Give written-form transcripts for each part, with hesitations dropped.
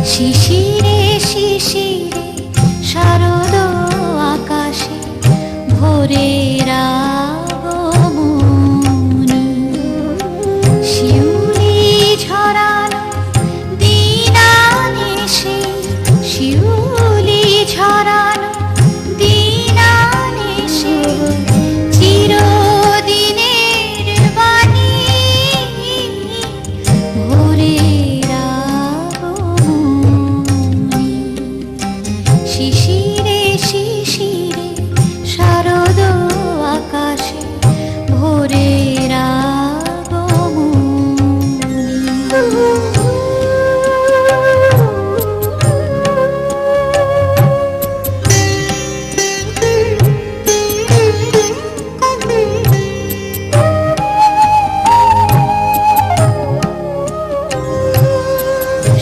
শিশিরে শিশিরে শারদ আকাশে ভোরের আগমনী, শিউলি ঝরানো দিন আনেছে, শিউলি ঝরানো দিন আনেছে, চিরদিনের বাণী ভোরের আগমনী। শিশিরে শিশিরে শারদ আকাশে ভোরের আগমনী।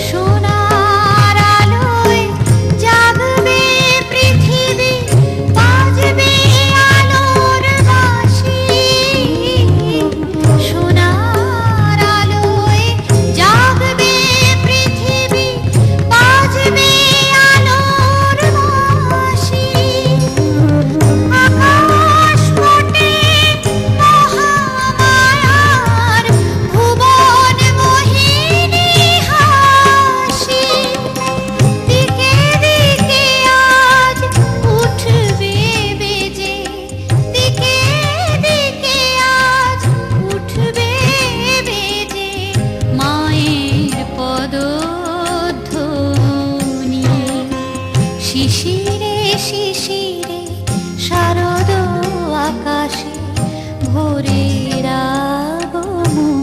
সোনার আলোয় জাগবে পৃথিবী, বাজবে আলোর বাঁশি। সোনার আলোয় জাগবে পৃথিবী, বাজবে আলোর বাঁশি। আকাশ ফোটে মহামায়ার, ভুবন মোহিনী হাসি। দিকে দিকে আজ উঠবে বেজে, দিকে দিকে আজ উঠবে বেজে মায়ের পদধ্বনি। শিশিরে শিশিরে শারদ আকাশে ভোরের আগমনী।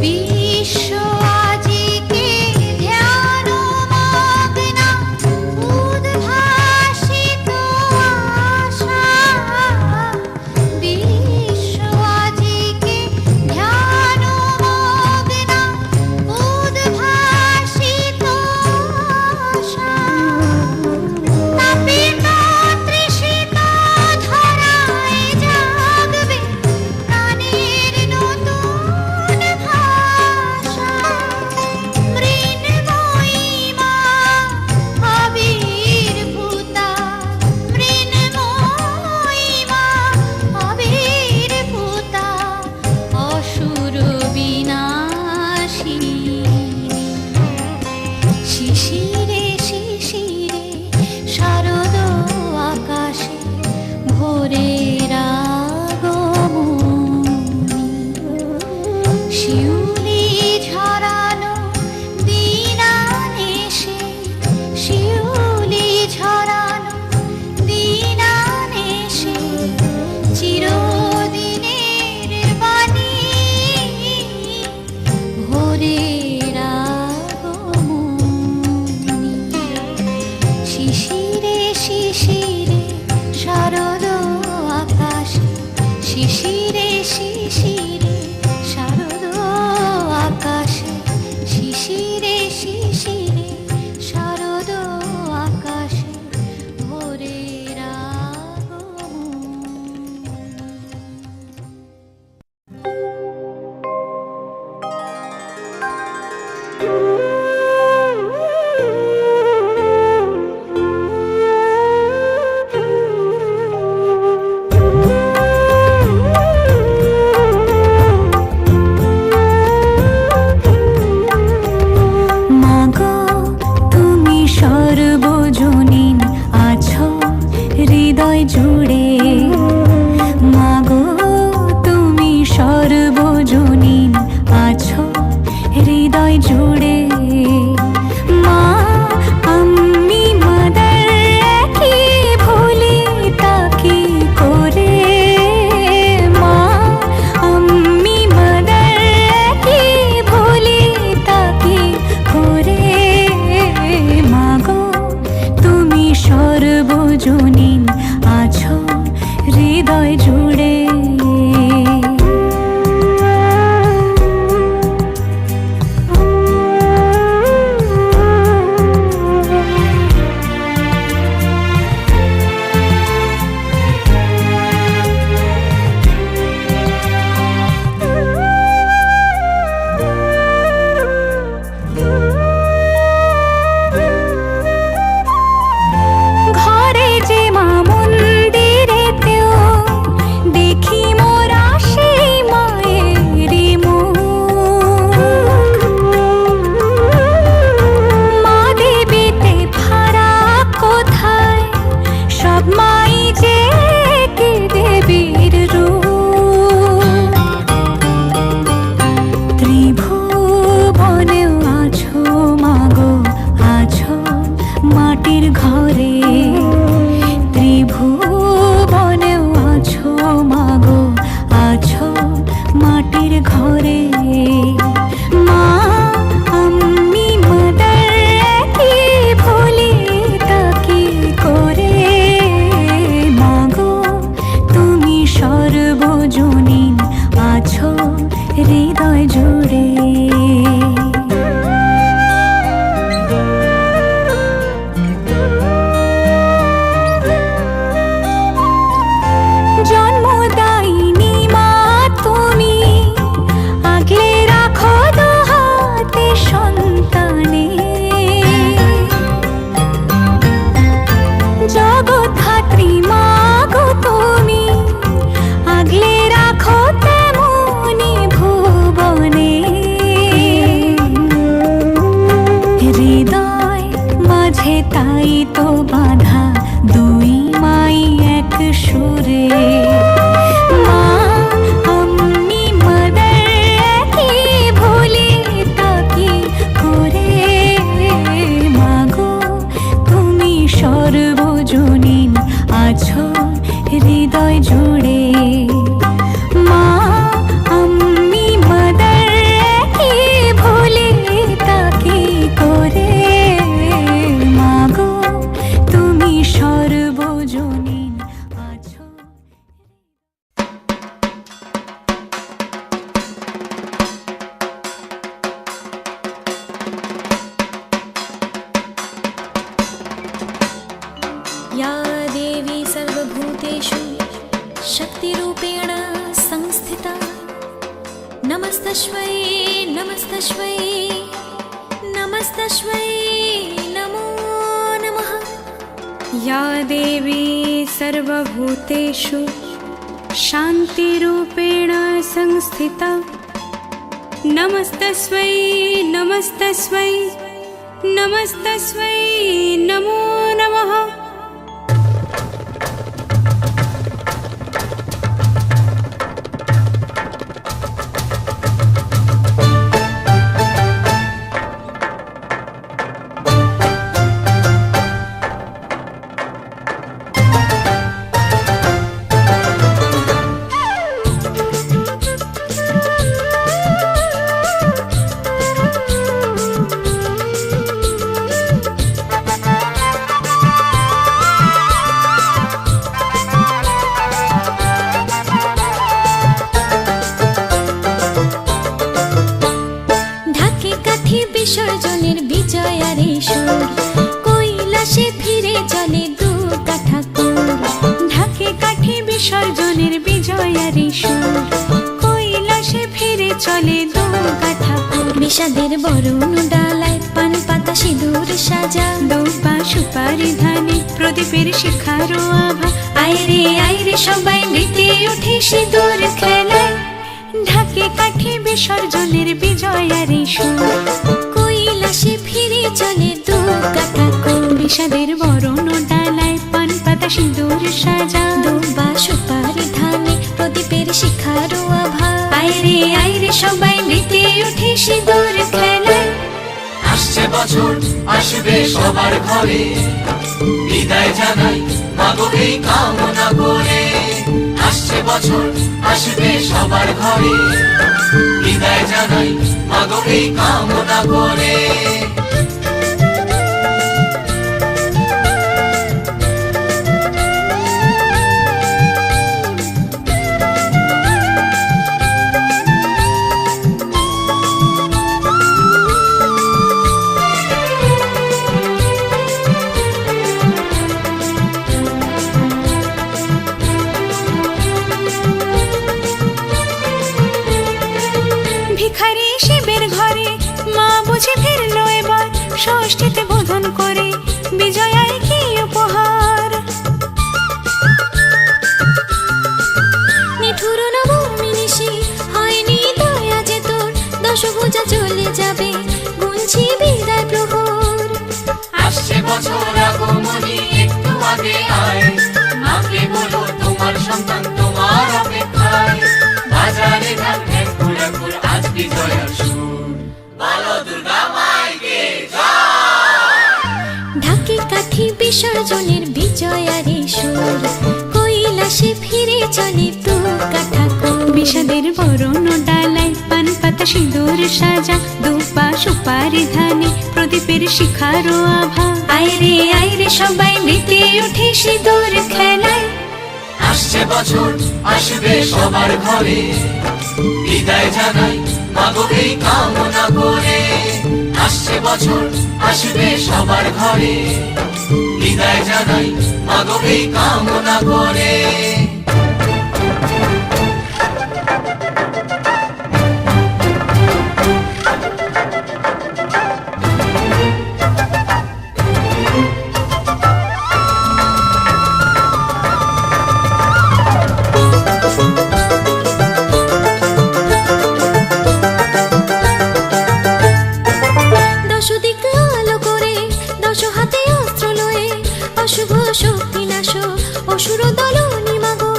বিশ্ব আজিকে ধ্যান शक्तिरूपेण संस्थिता नमस्तस्मै नमस्तस्मै नमस्तस्मै नमो नमः। या देवी सर्वभूतेषु शान्तिरूपेण संस्थिता नमस्तस्मै नमस्तस्मै नमस्तस्मै नमो नमः। বিসর্জনের বিজয়ারে সুর কৈলাসে ফিরে চলে দুর্গা ঠাকুর। ঢাকে কাঠি বিসর্জনের বিজয়ারে সুর কৈলাসে ফিরে চলে দুর্গা ঠাকুর। বিষাদের বরণ ডালায় পান পাতা সিঁদুর সাজা দুব্বা সুপারি ধানে প্রদীপের শিখারো আভা। আইরে সবাই মেতে ওঠে সিঁদুর খেলায়। ঢাকে কাঠি বিসর্জনের বিজয়ারে সুর কৈলাসে ফিরে চলে দুর্গা ঠাকুর। বিষাদের বরণ ডালায় পান পাতা সিঁদুর সাজা দুব্বা সুপারি ধানে প্রদীপের শিখারো আভা। আইরে সবাই মেতে ওঠে সিঁদুর খেলায়। আসছে বছর আসবে সবার ঘরে, বিদায় জানাই মাগো এই কামনা করে। আসছে বছর আসবে সবার ঘরে, বিদায় জানাই মাগো এই কামনা করে। ভিখারি শিবের ঘরে মা বুঝে ফিরলো এবার, ষষ্ঠীতে বোধন করে বিজয়ায় কি উপহার। নিঠুর নবমী নিশি হয়নি দয়া যে তোর, দশভুজা চলে যাবে গুনছি বিদায় প্রহর। আসছে বছর আগমনী একটু আগে আয়, মাকে বলো তোমার সন্তান তোমার অপেক্ষায়। বাজারে ধান ঘুরাঘুর আজ বিজয়ার সুর, বলো দুর্গা মাইকে জয়। ঢাকে কাঠি বিসর্জনের বিজয়ারে সুর কৈলাসে ফিরে চলে দুর্গা ঠাকুর। বিষাদের বরণ ডালায় পান পাতা সিঁদুর সাজা দুব্বা সুপারি ধানে প্রদীপের শিখারো আভা। আইরে সবাই মেতে ওঠে সিঁদুর খেলায়। আসছে বছর আসবে সবার ঘরে, বিদায় জানাই মাগো এই কামনা করে। আসছে বছর আসবে সবার ঘরে, বিদায় জানাই মাগো এই কামনা করে। দশদিক আলো করে দশ হাতে অস্ত্র লয়ে, অশুভ শক্তি নাশ অসুর দলনি মাগো।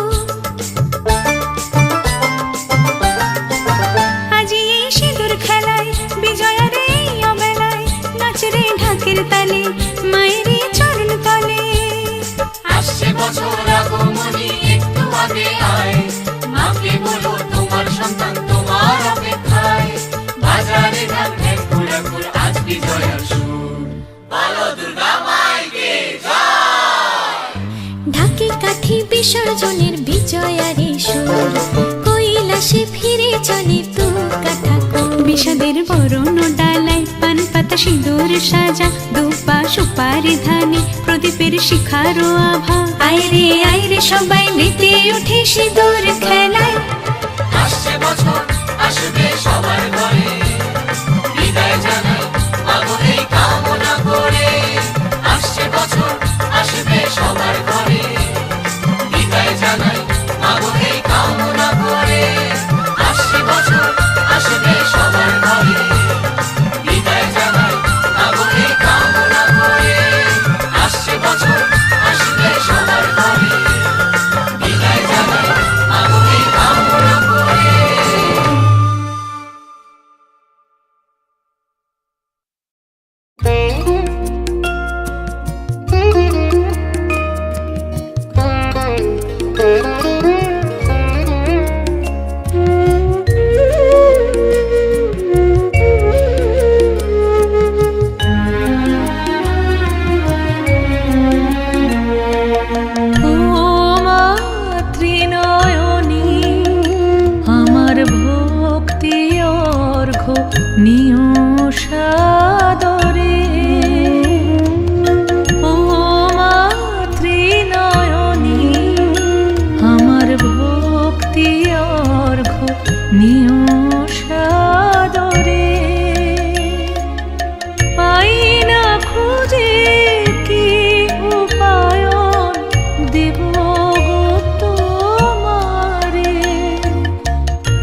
আজি এই সিঁদুর খেলায় বিজয়ার এই অবেলায়, নাচরে ঢাকের তালে মায়ের চরণ তলে। আসছে বছর আগমনী একটু আগে আয়, মাকে বলো তোমার সন্তান তোমার অপেক্ষায়। বাজারে ধান ঘুরাঘুর আজ বিজয়ার সুর, বলো দুর্গা মাইকে জয়। ঢাকে কাঠি বিসর্জনের বিজয়ারে সুর কৈলাসে ফিরে চলে দুর্গা ঠাকুর। বিষাদের বরণ ডালায় পান পাতা সিঁদুর সাজা, দুপা সুপারি ধানি, প্রদীপের শিখারো আভা। আইরে সবাই মেতে উঠে সিঁদুর খেলায়। আসছে বছর আসবে সবার ঘরে, বিদায় জানাই মাগো এই কামনা করে। আসছে বছর আসবে সবার ঘরে, বিদায় জানাই মাগো এই কামনা করে। আসছে বছর আসবে সবার ঘরে, বিদায় জানাই মাগো এই কামনা করে। আসছে বছর আসবে সবার ঘরে, বিদায় জানাই মাগো এই কামনা করে। ও মাতৃনয়নী, আমার ভক্তি অর্ঘ্য নিয় সাদরে। ও মাতৃনয়নী, আমার ভক্তি অর্ঘ্য নিয় সাদরে। পাই না খুঁজে কি উপায়ন দেব গো তোমারে।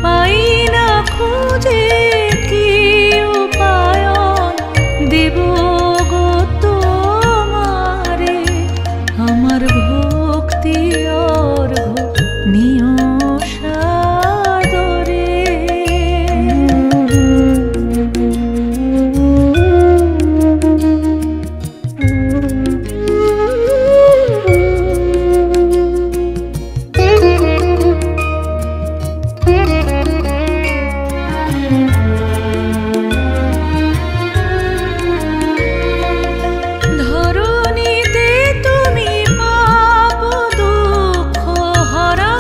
পাই না খুঁজে কি উপায়ন দেব গো তোমারে। আমার ভক্তি অর্ঘ্য নিয় সাদরে। ধরণীতে তুমি পাপ দুঃখ হরা,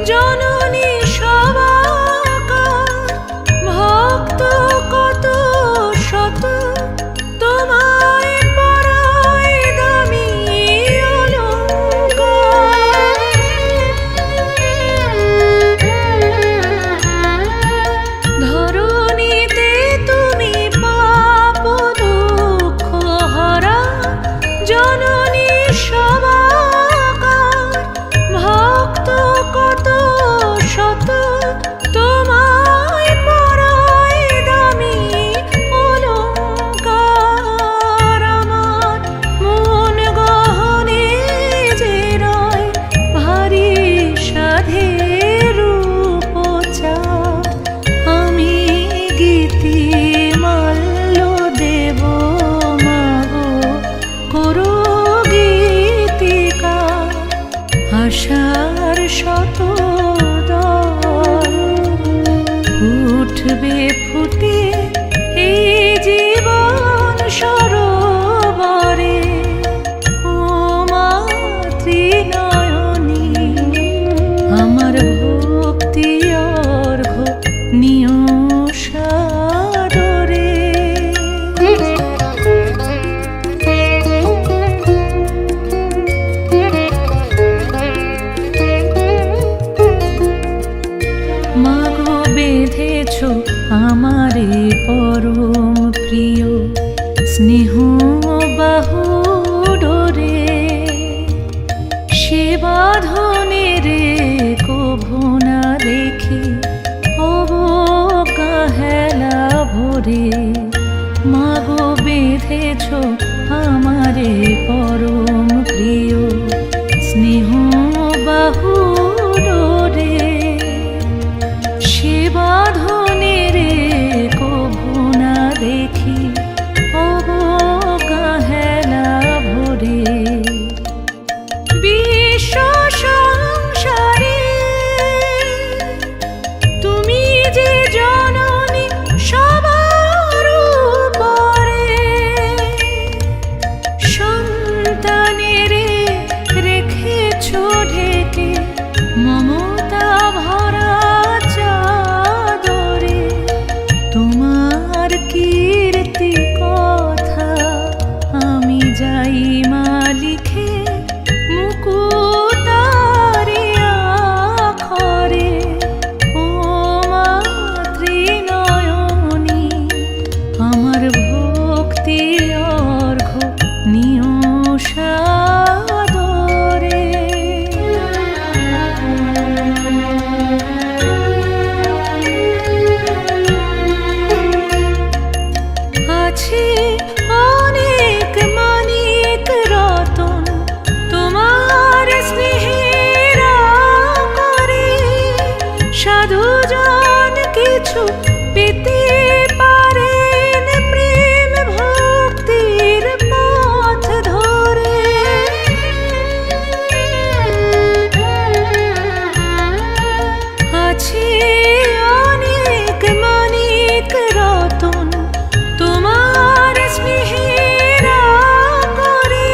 জননী সবাকার। ভক্ত কত শত তোমায় পরায় দামি অলঙ্কার। ধরণীতে তুমি পাপ দুঃখ হরা, জননী সবাকার। ভক্ত কত শত তোমায় পরায় দামি অলঙ্কার। আমার মন গহনে যে রয় ভারী সাধের উপচার। আমি গীতি মাল্য দেব মাগো, করো গীতিকার। আশার শত দল উঠবে ফুটে এই জীবন সরোবরে। ও মাতৃনয়নী, আমার ভক্তি অর্ঘ্য নিয় সাদরে। মাগো বেঁধেছ আমারে পরম প্রিয় স্নেহ বাহু ডোরে। সে বাঁধনের কোভনা দেখি অবজ্ঞা হেলা ভরে। মাগো বেঁধেছ আমারে পরম প্রিয় স্নেহ বাহু ডোরে। সে বাঁধনের কোভনা দেখি অবজ্ঞা হেলা ভরে। বিশ্ব সংসারে তুমি যে জননী সবার উপরে। সন্তানের রেখেছ ঢেকে মমতা ভরা চাদরে। তোমার কীর্তি কিছু পেতে পারেন প্রেম ভক্তির পথ ধরে। আছে অনেক মানিক রতন তোমার স্নেহের করে,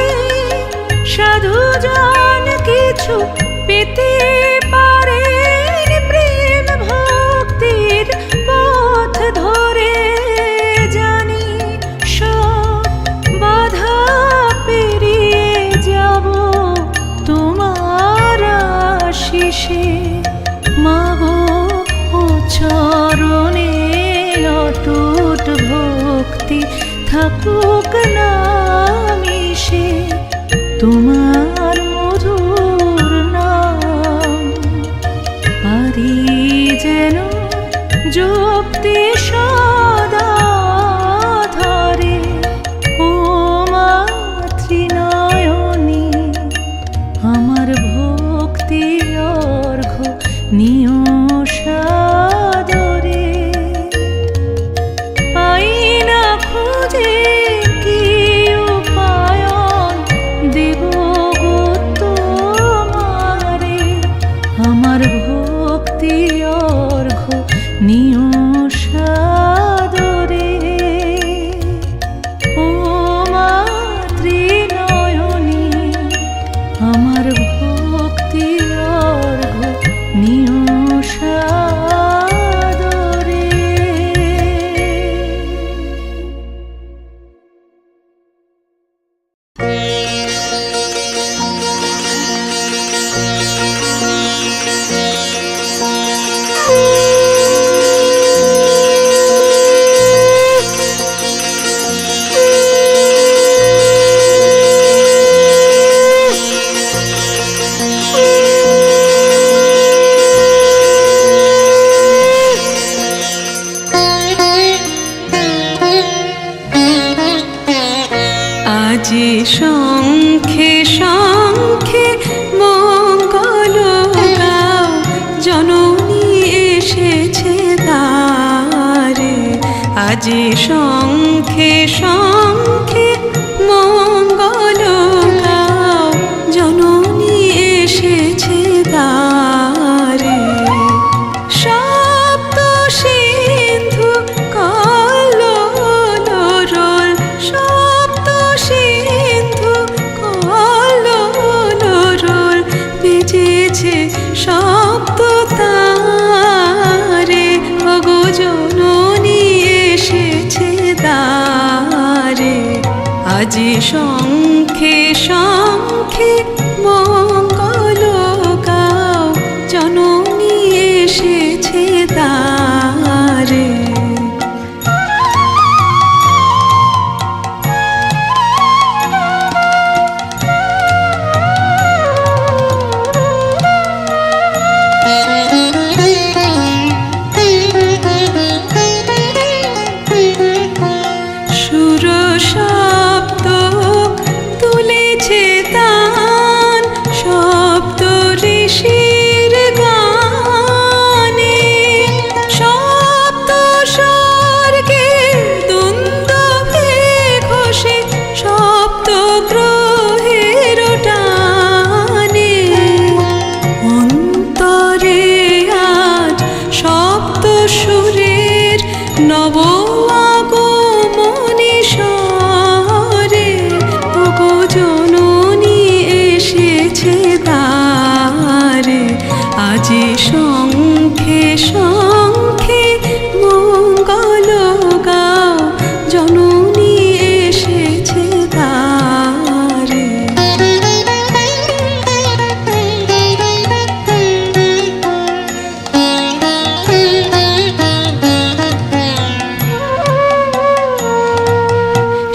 সাধুজন কিছু পেতে পারেন প্রেম ভক্তির পথ ধরে। জানি সব বাধা পেরিয়ে যাব তোমার আশিসে, মাগো ও চরণে অটুট ভক্তি থাকুক না মিশে, তোমার মধুর নাম পারি যেন জপতে সদা ধরে। ও মাতৃনয়নী আমার ভক্তি অর্ঘ্য নিয় সাদরে। পাই না খুঁজে কি উপায়ন দেব গো তোমারে, আমার ভক্তি অর্ঘ্য নিয় সাদরে। ও মাতৃনয়নী আমার ভক্তি অর্ঘ্য নিয় সাদরে। আজি শঙ্খে শঙ্খে মঙ্গল গাও, জননী এসেছে দ্বারে। আজি শঙ্খে শঙ্খে মঙ্গল গাও, জননী এসেছে দ্বারে। সপ্ত সিন্ধু কল্লোল, সপ্ত সিন্ধু কল্লোল, বেজেছে সপ্ত তারে। ওগো জননী এসেছে দ্বারে। আজি শঙ্খে শঙ্খে মঙ্গল গাও, জননী এসেছে দ্বারে। সুর শব্দ তুলেছে তান, সপ্ত ঋষির গানে। সপ্ত স্বর্গের দুন্দুভে ঘোষে, সপ্ত গ্রহের টানে। অন্তরে আজ সপ্ত সুরের নব আগমনী স্বরে। ওগো জননী এসেছে দ্বারে। আজি শঙ্খে শঙ্খে মঙ্গল গাও, জননী এসেছে দ্বারে।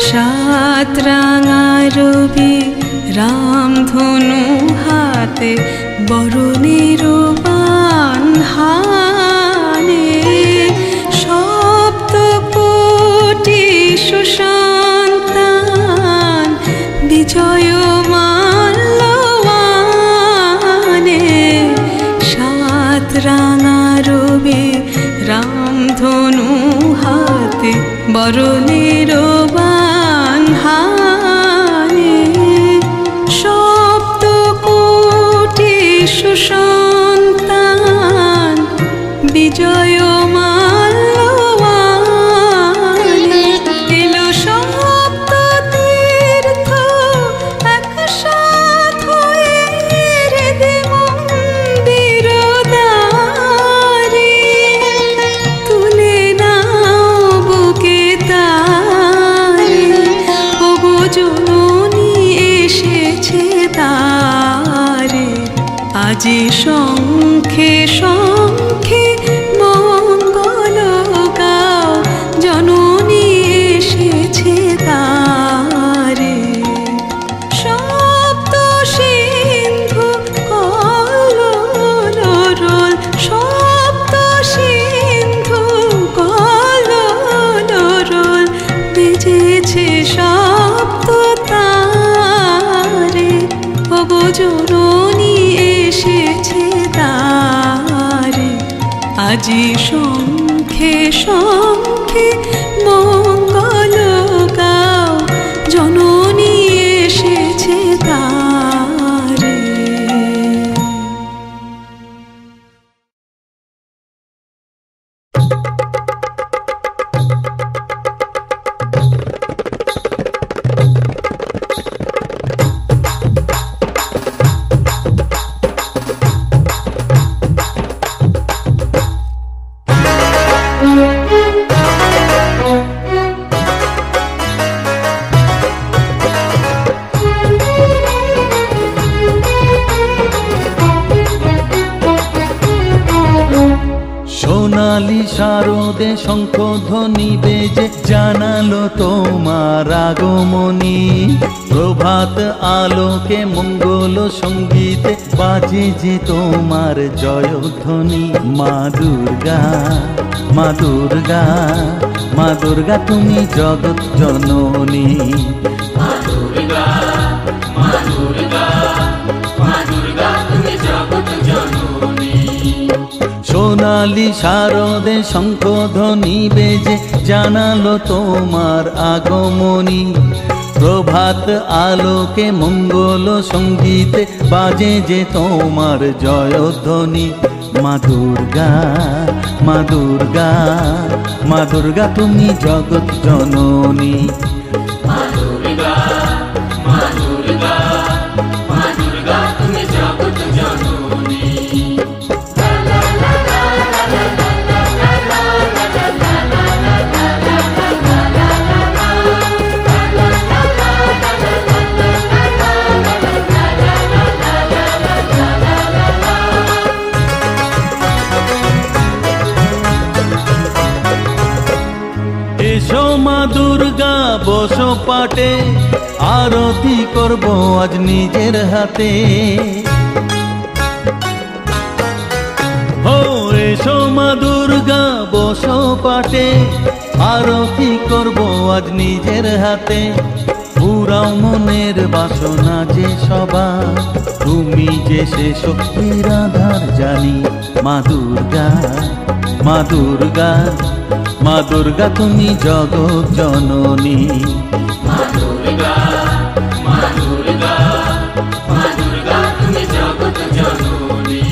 সাত রাঙা রবি রামধনু হাতে, বরণের বান হানে। সপ্ত কোটি সুসন্তান বিজয় মাল্যবানে। সাত রাঙা রবি রামধনু মরণের বানহানে সপ্ত কোটি সুসন্তান বিজয় মাল্যবানে এলো সপ্ত তীর্থ একসাথ হয়ে হৃদে মন্দির দ্বারে তুলে নাও বুকে তারে ওগো জননী এসেছে তারে আজি শঙ্খে শঙ্খে মঙ্গল গাও জননী এসেছে তারে সপ্ত সিন্ধু কলরল সপ্ত সিন্ধু কলরল বেজেছে সপ্ত তারে ওগো জননী এসেছে তারে আজি শঙ্খে শঙ্খে মঙ্গল গাও জননী এসেছে তারে। সোনালি শারদে শঙ্খধ্বনি বেজে জানালো তোমার আগমনী প্রভাত আলোকে মঙ্গল সঙ্গীতে বাজে যে তোমার জয়ধ্বনি মা দুর্গা মা দুর্গা মা দুর্গা তুমি জগৎ জননী মা দুর্গা মা দুর্গা মা দুর্গা তুমি জগৎ জননী সোনালি শারদে শঙ্খধ্বনি বেজে জানালো তোমার আগমনী প্রভাত আলোকে মঙ্গল সঙ্গীতে বাজে যে তোমার জয়ধ্বনি মা দুর্গা মা দুর্গা মা দুর্গা তুমি জগৎ জননী মা দুর্গা মা দুর্গা মা দুর্গা তুমি জগৎ জননী এসো মা দুর্গা বসো পাটে আরতি করব আজ নিজের হাতে ও এসো মা দুর্গা বসো পাটে আরতি করব আজ নিজের হাতে পুরাও মনের বাসনা যে সবার তুমি যে সে শক্তির আধার জানি মা দুর্গা মা দুর্গা মা দুর্গা তুমি জগৎ জননী মা দুর্গা মা দুর্গা মা দুর্গা তুমি জগৎ জননী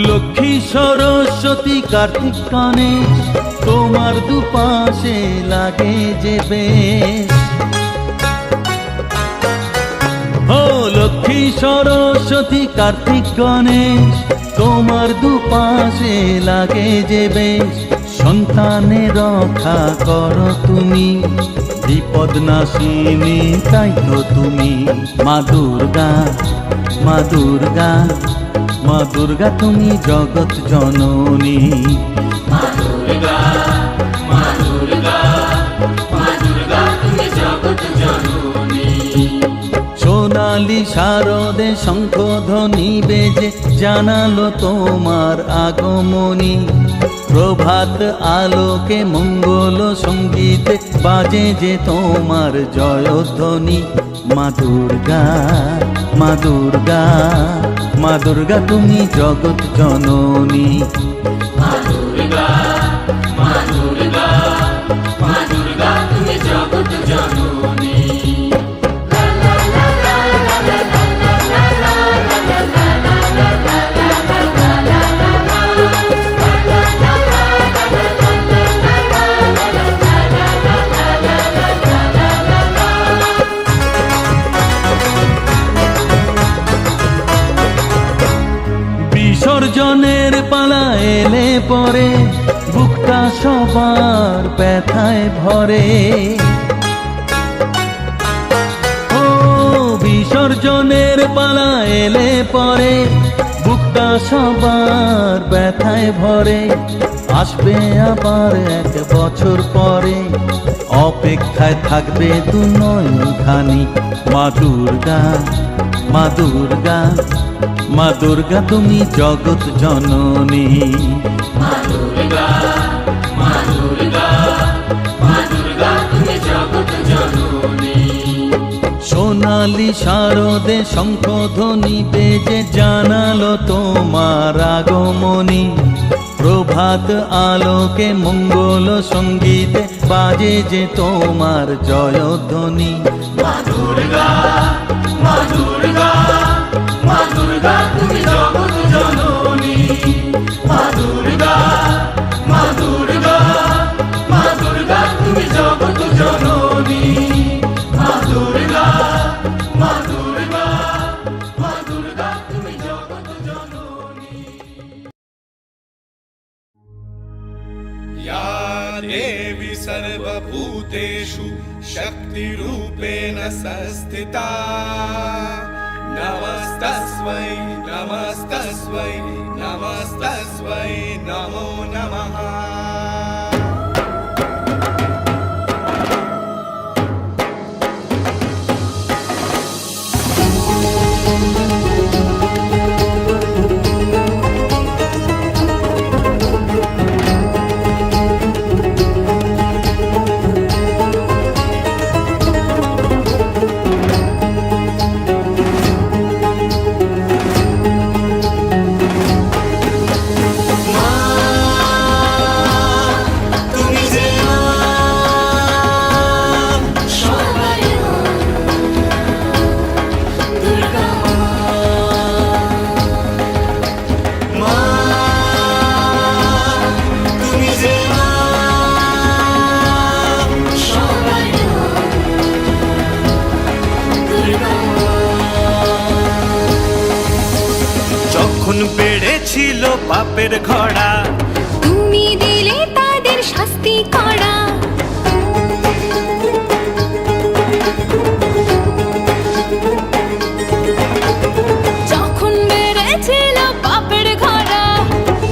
লক্ষ্মী সরস্বতী কার্তিক গণেশ তোমার দুপাশে লাগে যে বেশ ও লক্ষ্মী সরস্বতী কার্তিক গণেশ তোমার দুপাশে লাগে যে বেশ সন্তানের রক্ষা করো তুমি বিপদ নাশিনী তাই তো তুমি মা দুর্গা মা দুর্গা মা দুর্গা তুমি জগৎ জননী মা দুর্গা মা দুর্গা মা দুর্গা তুমি জগৎ জননী শারদে শঙ্খধ্বনি বেজে জানালো তোমার আগমনী। প্রভাত আলোকে মঙ্গল সঙ্গীতে বাজে যে তোমার জয়ধ্বনি। মা দুর্গা, মা দুর্গা, মা দুর্গা তুমি জগৎ জননী। মা দুর্গা, মা দুর্গা, মা দুর্গা তুমি জগৎ জননী। বিসর্জনের পালা এলে পরে বুকটা সবার ব্যথায় ভরে। ও বিসর্জনের পালা এলে পরে বুকটা সবার ব্যথায় ভরে। আসবে আবার এক বছর পরে, অপেক্ষায় থাকবে দু নয়নখানি। মা দুর্গা, মা দুর্গা, মা দুর্গা তুমি জগৎ জননী। মা দুর্গা, মা দুর্গা, মা দুর্গা তুমি জগৎ জননী। সোনালি শারদে শঙ্খধ্বনি বেজে জানালো তোমার আগমনী। প্রভাত আলোকে মঙ্গল সঙ্গীতে বাজে যে তোমার জয়ধ্বনি। মা দুর্গা, মা দুর্গা, মা দুর্গা তুমি জগৎ জননী। মা দুর্গা, মা দুর্গা, মা দুর্গা তুমি জগৎ জননী। মা দুর্গা, মা দুর্গা, মা দুর্গা তুমি জগৎ জননী। या देवी सर्वभूतेषु शक्तिरूपेण संस्थिता नमस्तस्मै नमस्तस्मै नमस्तस्मै नमो नमः। যখন বেড়েছিল পাপের ঘোড়া, তুমি দিলে তাদের শাস্তি করা। যখন বেড়েছিল পাপের ঘোড়া,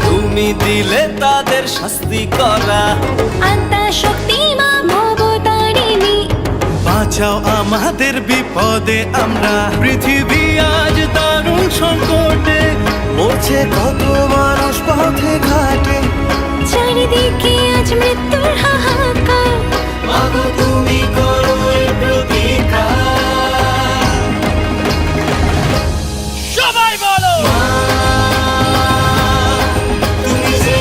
তুমি দিলে তাদের শাস্তি করা। আত্মা শক্তি মা ভবতারিণী, বাঁচাও আমাদের বিপদে আমরা। পৃথিবী আজ দারুণ সংকটে, মরছে কত মানুষ পথে ঘাটে। চারিদিকে আজ মৃত্যুর হাহাকার। মাগো তুমি করো এর প্রতিকার। সবাই বলো তুমি যে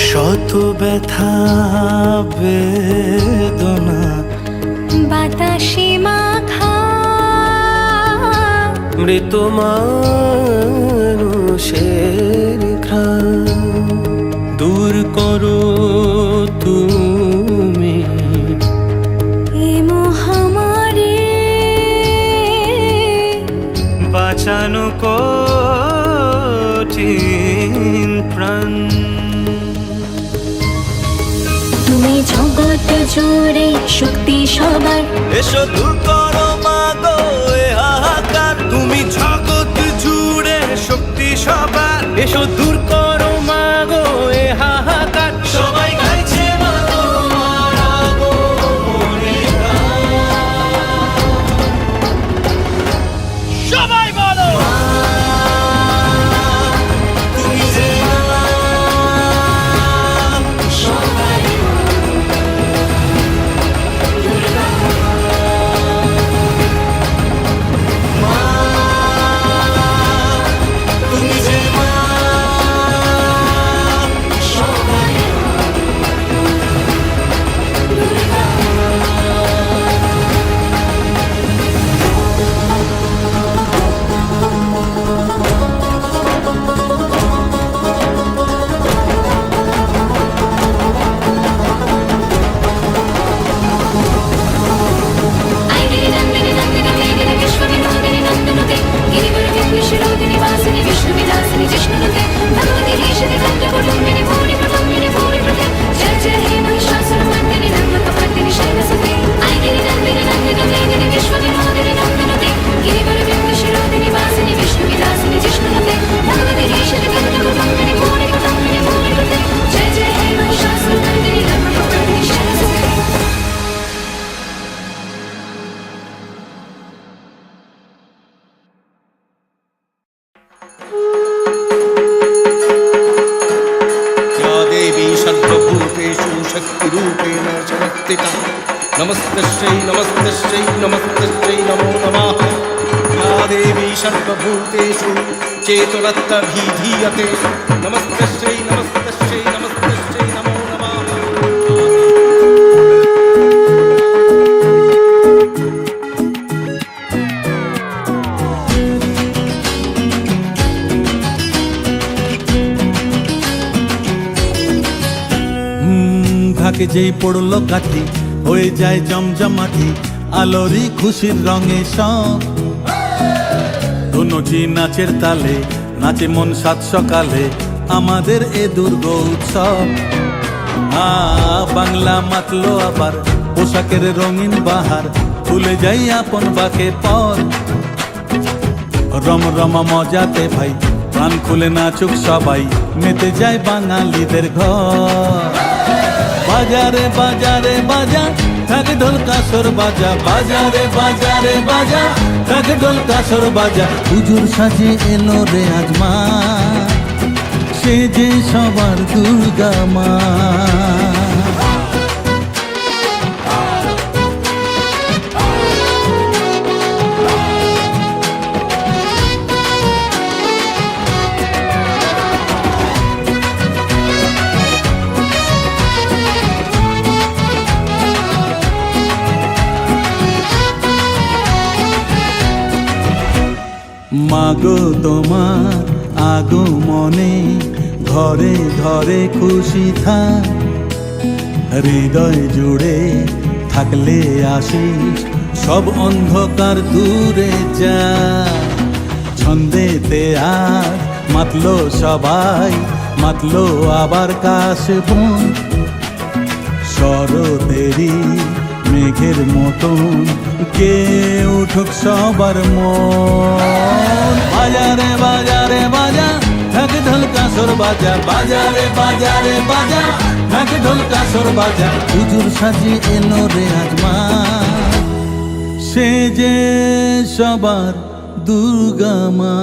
শত ব্যথা বেদনা বাতাসে মাখা মৃত মানুষের ঘ্রাণ দূর করো তুমি এ মহামারী বাঁচানো কঠিন প্রাণ তুমি জগৎ জুড়ে শক্তি সবার এসো দূর করো মাগো এ হাহাকার তুমি জগৎ জুড়ে শক্তি সবার এসো দূর করো মাগো এ হাহাকার সবাই গাইছে মা তোমার আগমনের গান। সবাই বলো তুমি যে সবাই তুমি যে সবাই আইগিরি নন্দিনী নন্দিনী মেঘিনী বিশ্ববিনোদিনী নন্দনুতে গিরিবরকে বিশ্বরোদিনী বাসিনী বিষ্ণুবিলাসিনী জিষ্ণুনুতে ভগবতী ঋষিতে কণ্ঠ কুটুম্বিনী ভূরি কুটুম্বিনী ভূরি প্রতি জয় জয় হে মহিষাসুর মর্দিনী নন্দকপর্দিনী শৈলসুতে আইগিরি নন্দিনী নন্দিনী মেঘিনী বিশ্ববিনোদিনী নন্দনুতে গিরিবরকে বিশ্বরোদিনী বাসিনী বিষ্ণুবিলাসিনী জিষ্ণুনুতে ভগবতী ঋষিতে কণ্ঠ কুটুম্বিনী ভূরি কুটুম্বিনী ভূরি প্রতি জয় জয় হে মহিষাসুর মর্দিনী নন্দকপর্দিনী শৈলসুতে या देवी सर्वभूतेषु शक्तिरूपेण संस्थिता नमस्तस्यै नमस्तस्यै नमस्तस्यै नमो नमः या देवी सर्वभूतेषु चेतोरत्तभिधीयते नमस्तस्यै नमस्तस्यै नमस्तस्यै नमो नमः ঘাকে যেই পড়লো কাঠি হয়ে যায় জমজমাটি আলোরি খুশির রঙে সব ধুনুচি নাচের তালে নাচে মন সাত সকালে আমাদের এ দুর্গ উৎসব বাংলা মাতলো আবার পোশাকের রঙিন বাহার ভুলে যাই আপন বাকে পর রম রমা মজাতে ভাই প্রাণ খুলে নাচুক সবাই মেতে যায় বাঙালিদের ঘর বাজারে বাজারে বাজা ঢাক ঢোল কাসর বাজা বাজারে বাজারে বাজা ঢাক ঢোল কাসর বাজা হুজুর সাজে এলো রে আজমা সে যে সবার দুর্গা মা মাগো তোমার আগমনে ঘরে ঘরে খুশি থাক হৃদয় জুড়ে থাকলে আশিস সব অন্ধকার দূরে যা ছন্দেতে আজ মাতলো সবাই মাতলো আবার কাশবন শরতেরি মেঘের মতন কে উঠুক সবার মন বাজারে বাজারে বাজা ঢাক ঢোল কাসর বাজা বাজারে বাজারে বাজা ঢাক ঢোল কাসর বাজা হুজুর সাজে এলো রে আজমা সে যে সবার দুর্গা মা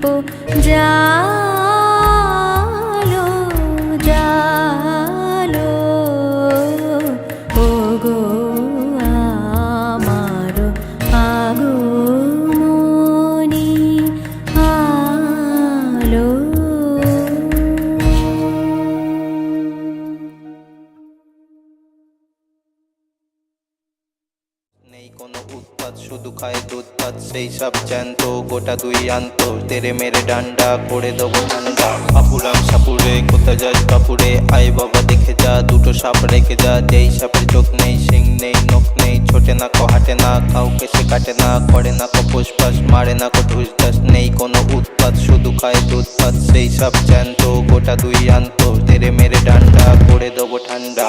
দীপ জালো জালো ওগো আমার আগমনী আলো। নেই কোনো উৎপাত, শুধু খায় দুধ ভাত, সেই সব জ্যান্ত গোটা দুই আন্ত, তেরে মেরে ডান্ডা করে দেবো ঠান্ডা। আপুরাম সাপুরে কোথা যাস বাপুরে, আয় বাবা দেখে যা দুটো সাপ রেখে যা, যেই সাপের চোখ নেই শিং নেই নখ নেই, ছোটে না কো হাঁটে না কাউকে সে কাটে না, করে না কো পুষ্পাস মারে না কো ঢুস ঢাস। নেই কোনো উৎপাত, শুধু খায় দুধ ভাত, সেই সব জ্যান্ত গোটা দুই আন্ত, তেরে মেরে ডান্ডা করে দেবো ঠান্ডা।